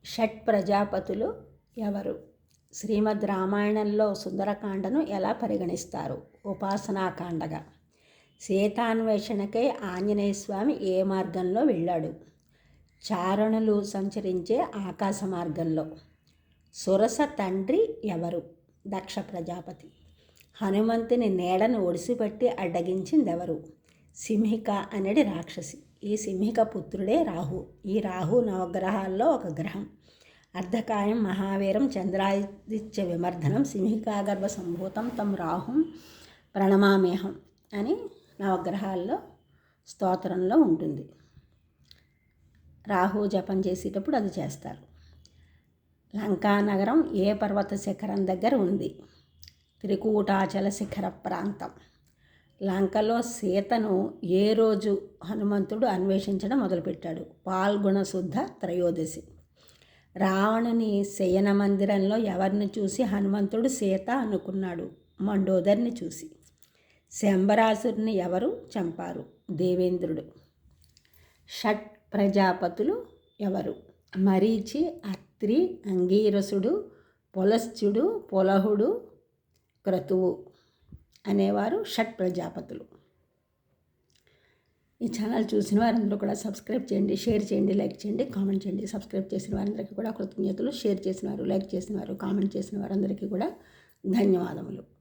Shut ప్రజాపతులు ఎవరు? శ్రీమద్ రామాయణంలో సుందరకాండను ఎలా పరిగణిస్తారు? ఉపాసనాకాండగా. సీతాన్వేషణకై ఆంజనేయ స్వామి ఏ మార్గంలో వెళ్ళాడు? చారణులు సంచరించే ఆకాశ మార్గంలో. సురస తండ్రి ఎవరు? దక్ష ప్రజాపతి. హనుమంతుని నీడను ఒడిసిపట్టి అడ్డగించిందెవరు? సింహిక అనేది రాక్షసి. ఈ సింహిక పుత్రుడే రాహు. ఈ రాహు నవగ్రహాల్లో ఒక గ్రహం. అర్ధకాయం మహావీరం చంద్రాదిత్య విమర్ధనం సింహికాగర్భ సంభూతం తం రాహుం ప్రణమామ్యహం అని నవగ్రహాల్లో స్తోత్రంలో ఉంటుంది. రాహు జపం చేసేటప్పుడు అది చేస్తారు. లంకా నగరం ఏ పర్వత శిఖరం దగ్గర ఉంది? త్రికూటాచల శిఖర ప్రాంతం. లంకలో సీతను ఏ రోజు హనుమంతుడు అన్వేషించడం మొదలుపెట్టాడు? పాల్గొన శుద్ధ త్రయోదశి. రావణుని శయన మందిరంలో ఎవరిని చూసి హనుమంతుడు సీత అనుకున్నాడు? మండోదరిని చూసి. శంబరాసురుని ఎవరు చంపారు? దేవేంద్రుడు. షట్ ప్రజాపతులు ఎవరు? మరీచి, అత్రి, అంగీరసుడు, పులస్త్యుడు, పులహుడు, క్రతువు అనేవారు షట్ ప్రజాపతులు. ఈ ఛానల్ చూసిన వారందరూ కూడా సబ్స్క్రైబ్ చేయండి, షేర్ చేయండి, లైక్ చేయండి, కామెంట్ చేయండి. సబ్స్క్రైబ్ చేసిన వారందరికీ కూడా కృతజ్ఞతలు. షేర్ చేసిన వారు, లైక్ చేసిన వారు, కామెంట్ చేసిన వారందరికీ కూడా ధన్యవాదములు.